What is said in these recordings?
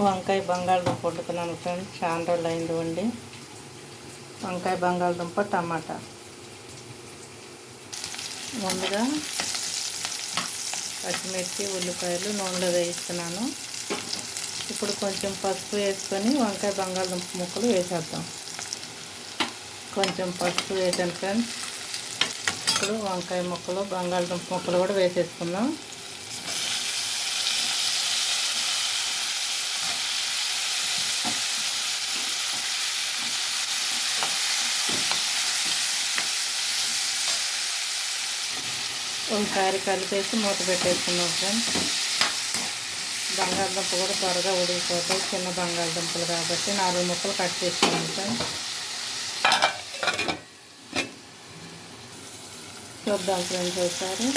వంకాయ బంగాళదుంప వండుకున్నాను ఫ్రెండ్స్. చాలా రోజులు అయింది వండి. వంకాయ బంగాళదుంప టమాటా. ముందుగా పచ్చిమిర్చి ఉల్లిపాయలు నూనెలో వేయిస్తున్నాను. ఇప్పుడు కొంచెం పసుపు వేసుకొని వంకాయ బంగాళదుంప ముక్కలు వేసేద్దాం. కొంచెం పసుపు వేసాను ఫ్రెండ్స్. ఇప్పుడు వంకాయ ముక్కలు బంగాళదుంప ముక్కలు కూడా వేసేసుకుందాం. ఒకసారి కలిపేసి మూత పెట్టేసుకుందాం ఫ్రెండ్స్. బంగాళదుంప కూడా త్వరగా ఉడికిపోతాయి. చిన్న బంగాళదుంపలు కాబట్టి 4 ముక్కలు కట్ చేసుకున్నాం ఫ్రెండ్స్. చూద్దాం ఫ్రెండ్స్ ఒకసారి.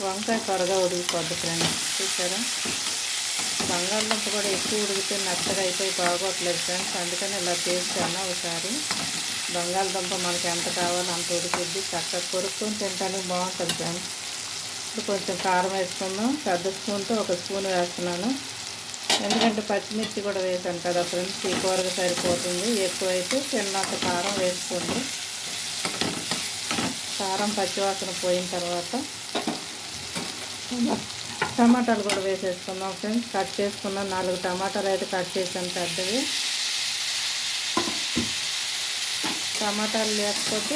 వంకాయ త్వరగా ఉడికిపోద్ది ఫ్రెండ్స్. చూసారా, బంగాళదుంప కూడా ఎక్కువ ఉడికితే మెత్తగా అయిపోయి బాగోట్లేదు ఫ్రెండ్స్. అందుకని ఇలా చేస్తాను. ఒకసారి బంగాళదుంప మనకి ఎంత కావాలో అంత ఉడికిద్ది. చక్కగా కొరుక్కొని తినడానికి బాగుంటుంది ఫ్రెండ్స్. ఇప్పుడు కొంచెం కారం వేసుకుందాం. పెద్ద స్పూన్తో 1 స్పూన్ వేస్తున్నాను. ఎందుకంటే పచ్చిమిర్చి కూడా వేసాను కదా ఫ్రెండ్స్. ఈ కూరగా సరిపోతుంది. ఎక్కువైతే తిన్నంత కారం వేసుకోండి. కారం పచ్చివాసన పోయిన తర్వాత టమాటాలు కూడా వేసేసుకుందాం ఫ్రెండ్స్. కట్ చేసుకున్నాం. 4 టమాటాలు అయితే కట్ చేసాను పెద్దవి. టమాటాలు లేకపోతే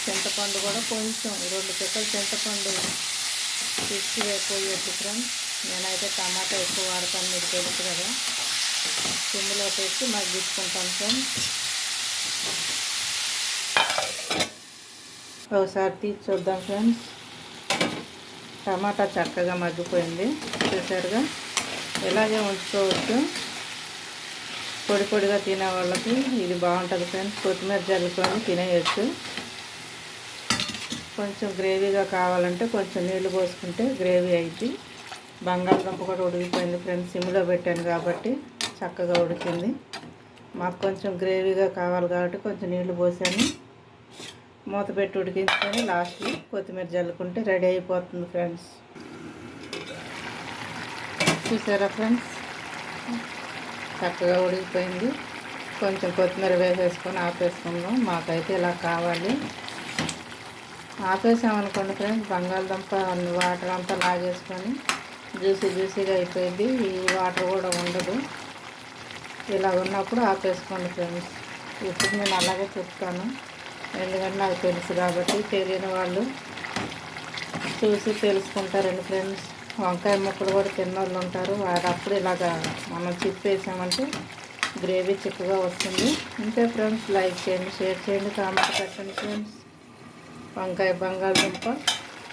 చింతపండు కూడా కొంచెం 2 పిక్కలు చింతపండు పిచ్చి వేసుకోవచ్చు ఫ్రెండ్స్. నేనైతే టమాటా ఎక్కువ వాడతాను, మీకు తెలుసు కదా. సిమ్లో పెట్టి మగ్గించుకుంటాను ఫ్రెండ్స్. ఒకసారి తీసి చూద్దాం ఫ్రెండ్స్. టమాటా చక్కగా మగ్గిపోయింది. చూసారుగా, ఇలాగే ఉంచుకోవచ్చు. పొడి పొడిగా తినే వాళ్ళకి ఇది బాగుంటుంది ఫ్రెండ్స్. కొత్తిమీర జల్లుకొని తినేయచ్చు. కొంచెం గ్రేవీగా కావాలంటే కొంచెం నీళ్లు పోసుకుంటే గ్రేవీ అయింది. బంగాళదుంప కూడా ఉడికిపోయింది ఫ్రెండ్స్. సిమ్లో పెట్టాను కాబట్టి చక్కగా ఉడికింది. మాకు కొంచెం గ్రేవీగా కావాలి కాబట్టి కొంచెం నీళ్లు పోసాను. మూత పెట్టి ఉడికించుకొని లాస్ట్లో కొత్తిమీర జల్లుకుంటే రెడీ అయిపోతుంది ఫ్రెండ్స్. చూసారా ఫ్రెండ్స్, చక్కగా ఉడికిపోయింది. కొంచెం కొత్తిమీర వేసేసుకొని ఆపేసుకుందాం. మాకైతే ఇలా కావాలి. ఆపేసామనుకోండి ఫ్రెండ్స్, బంగాళదుంప అన్ని వాటర్ అంతా లాగేసుకొని జ్యూసీగా అయిపోయింది. ఈ వాటర్ కూడా ఉండదు. ఇలా ఉన్నప్పుడు ఆపేసుకోండి ఫ్రెండ్స్. ఇప్పుడు నేను అలాగే చెప్తాను, ఎందుకంటే నాకు తెలుసు కాబట్టి. తెలియని వాళ్ళు చూసి తెలుసుకుంటారండి ఫ్రెండ్స్. వంకాయ ముక్కలు కూడా తిన్నోళ్ళు ఉంటారు. అప్పుడు ఇలాగా మనం చిప్పేసామంటే గ్రేవీ చిక్కగా వస్తుంది. అంతే ఫ్రెండ్స్. లైక్ చేయండి, షేర్ చేయండి, కామెంట్ పెట్టండి ఫ్రెండ్స్. వంకాయ బంగాళదుంప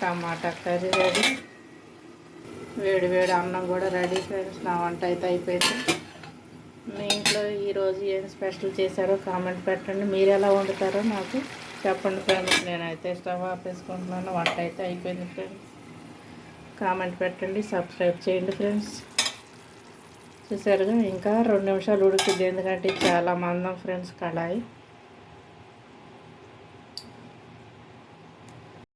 టమాటా కర్రీ రెడీ. వేడి వేడి అన్నం కూడా రెడీ ఫ్రెండ్స్. నా వంట అయితే అయిపోయింది. మీ ఇంట్లో ఈరోజు ఏం స్పెషల్ చేశారో కామెంట్ పెట్టండి. మీరు ఎలా వండుతారో నాకు చెప్పండి ఫ్రెండ్స్. నేనైతే స్టవ్ ఆపేసుకుంటున్నాను. వంట అయితే అయిపోయింది ఫ్రెండ్స్. కామెంట్ పెట్టండి, సబ్స్క్రైబ్ చేయండి ఫ్రెండ్స్. చూసారుగా, ఇంకా 2 నిమిషాలు ఉడుకుద్ది. ఎందుకంటే చాలా మందం ఫ్రెండ్స్ కడాయి.